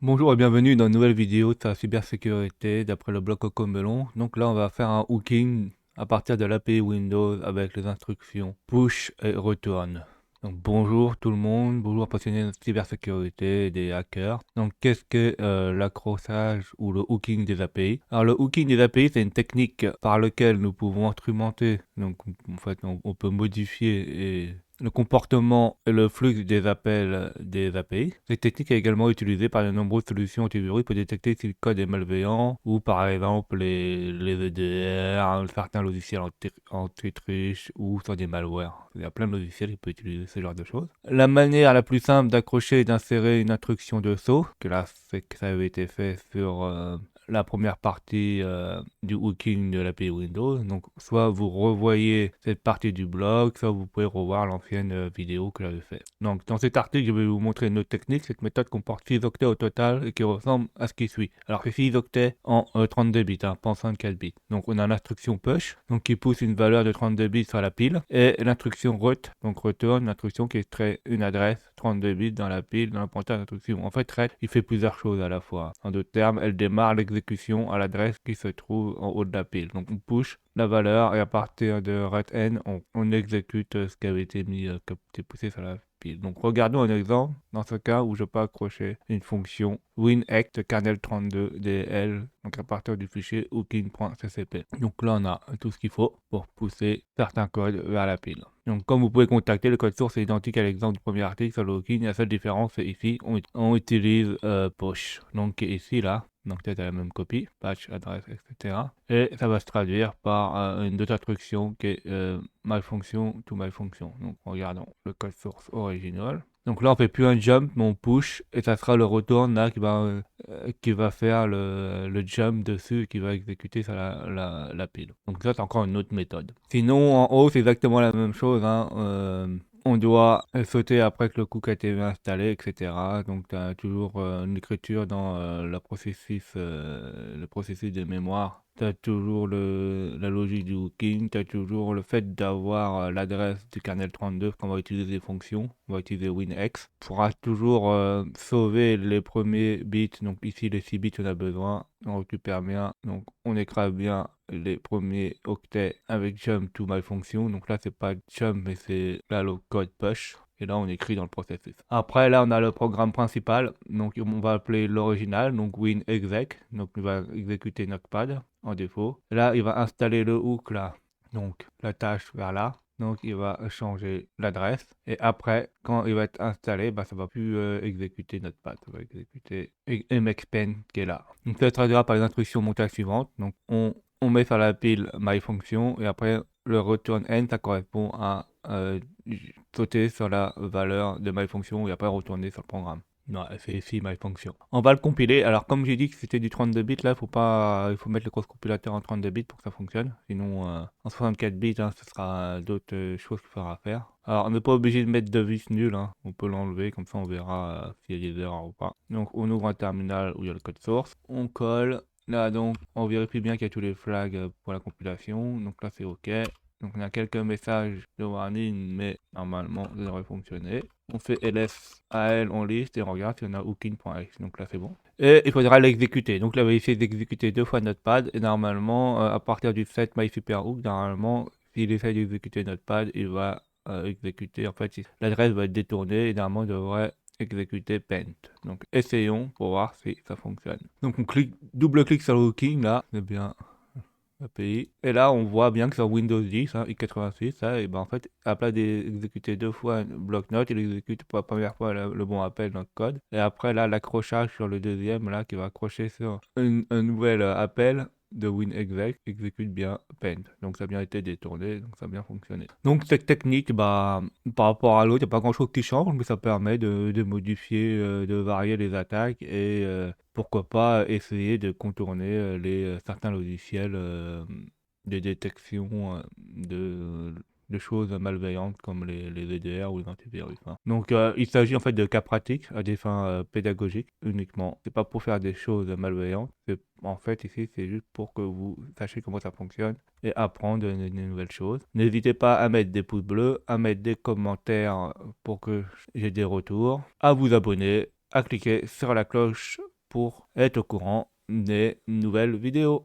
Bonjour et bienvenue dans une nouvelle vidéo de la cybersécurité d'après le blog Cocomelon. Donc là on va faire un hooking à partir de l'API Windows avec les instructions push et return. Donc bonjour tout le monde, bonjour passionnés de cybersécurité et des hackers. Donc qu'est-ce que l'accrochage ou le hooking des API? Alors le hooking des API c'est une technique par laquelle nous pouvons instrumenter, donc en fait on peut modifier et le comportement et le flux des appels des API. Cette technique est également utilisée par de nombreuses solutions antivirus pour détecter si le code est malveillant ou par exemple les EDR, certains logiciels anti-triche ou sur des malwares. Il y a plein de logiciels qui peuvent utiliser ce genre de choses. La manière la plus simple d'accrocher et d'insérer une instruction de saut, que là c'est que ça avait été fait sur la première partie du hooking de l'API Windows. Donc, soit vous revoyez cette partie du blog, soit vous pouvez revoir l'ancienne vidéo que j'avais fait. Donc, dans cet article, je vais vous montrer une autre technique. Cette méthode comporte 6 octets au total et qui ressemble à ce qui suit. Alors, c'est 6 octets en 32 bits, hein, pas en 64 bits. Donc, on a l'instruction push, donc qui pousse une valeur de 32 bits sur la pile, et l'instruction ret, donc return, l'instruction qui extrait une adresse 32 bits dans la pile, dans le pointeur d'instruction. En fait, ret, il fait plusieurs choses à la fois. En d'autres termes, elle démarre l'exécution à l'adresse qui se trouve en haut de la pile. Donc, on push la valeur et à partir de retN, on exécute ce qui avait été mis, qui a été poussé sur la pile. Donc, regardons un exemple dans ce cas où je peux accrocher une fonction winect kernel32dl, donc à partir du fichier hooking.ccp. Donc là, on a tout ce qu'il faut pour pousser certains codes vers la pile. Donc, comme vous pouvez contacter, le code source est identique à l'exemple du premier article sur le hooking. La seule différence, c'est ici, on utilise push. Donc ici, là, donc peut-être la même copie, patch, adresse, etc. Et ça va se traduire par une autre instruction qui est malfonction to malfonction. Donc regardons le code source original. Donc là on fait plus un jump mais on push et ça sera le return là qui va faire le jump dessus et qui va exécuter sur la pile. Donc ça c'est encore une autre méthode. Sinon en haut c'est exactement la même chose, hein. On doit sauter après que le cook a été installé, etc. Donc, tu as toujours une écriture dans le processus de mémoire. Tu as toujours la logique du hooking. Tu as toujours le fait d'avoir l'adresse du kernel 32 quand on va utiliser des fonctions. On va utiliser WinX. On pourra toujours sauver les premiers bits. Donc, ici, les 6 bits, on a besoin. On récupère bien. Donc, on écrase bien les premiers octets avec jump to malfunction. Donc là, c'est pas jump, mais c'est là le code push. Et là, on écrit dans le processus. Après, là, on a le programme principal. Donc, on va appeler l'original, donc winexec. Donc, il va exécuter Notepad en défaut. Là, il va installer le hook là. Donc, la tâche vers là. Donc, il va changer l'adresse. Et après, quand il va être installé, bah, ça va plus exécuter Notepad. Ça va exécuter mxpen qui est là. Donc, ça se traduira par les instructions montage suivantes. Donc, on met sur la pile myFunction et après le return n ça correspond à sauter sur la valeur de myFunction et après retourner sur le programme. Non, c'est ici myFunction. On va le compiler. Alors comme j'ai dit que c'était du 32 bits là, il faut mettre le cross compilateur en 32 bits pour que ça fonctionne. Sinon en 64 bits, hein, ce sera d'autres choses qu'il faudra faire. Alors on n'est pas obligé de mettre de vis nul, hein. On peut l'enlever, comme ça on verra s'il y a des erreurs ou pas. Donc on ouvre un terminal où il y a le code source, on colle. Là, donc, on vérifie bien qu'il y a tous les flags pour la compilation. Donc là, c'est OK. Donc, on a quelques messages de warning, mais normalement, ça devrait fonctionner. On fait ls al on liste et on regarde si on a hooking.x. Donc là, c'est bon. Et il faudra l'exécuter. Donc là, on va essayer d'exécuter 2 fois Notepad. Et normalement, à partir du set mySuperhook, normalement, s'il essaie d'exécuter Notepad, il va exécuter. En fait, l'adresse va être détournée et normalement, il devrait exécuter paint. Donc essayons pour voir si ça fonctionne. Donc on double-clique sur le hooking là, c'est bien API. Et là on voit bien que sur Windows 10, hein, x86, ça, et ben en fait, à place d'exécuter 2 fois un bloc-notes, il exécute pour la première fois le bon appel dans le code. Et après là, l'accrochage sur le deuxième là, qui va accrocher sur un nouvel appel de WinExec exécute bien paint. Donc ça a bien été détourné, donc ça a bien fonctionné. Donc cette technique, bah, par rapport à l'autre, il n'y a pas grand chose qui change, mais ça permet de modifier, de varier les attaques et pourquoi pas essayer de contourner certains logiciels de détection de choses malveillantes comme les EDR ou les antivirus, hein. Donc il s'agit en fait de cas pratiques à des fins pédagogiques uniquement. C'est pas pour faire des choses malveillantes. En fait ici c'est juste pour que vous sachiez comment ça fonctionne et apprendre de nouvelles choses. N'hésitez pas à mettre des pouces bleus, à mettre des commentaires pour que j'ai des retours, à vous abonner, à cliquer sur la cloche pour être au courant des nouvelles vidéos.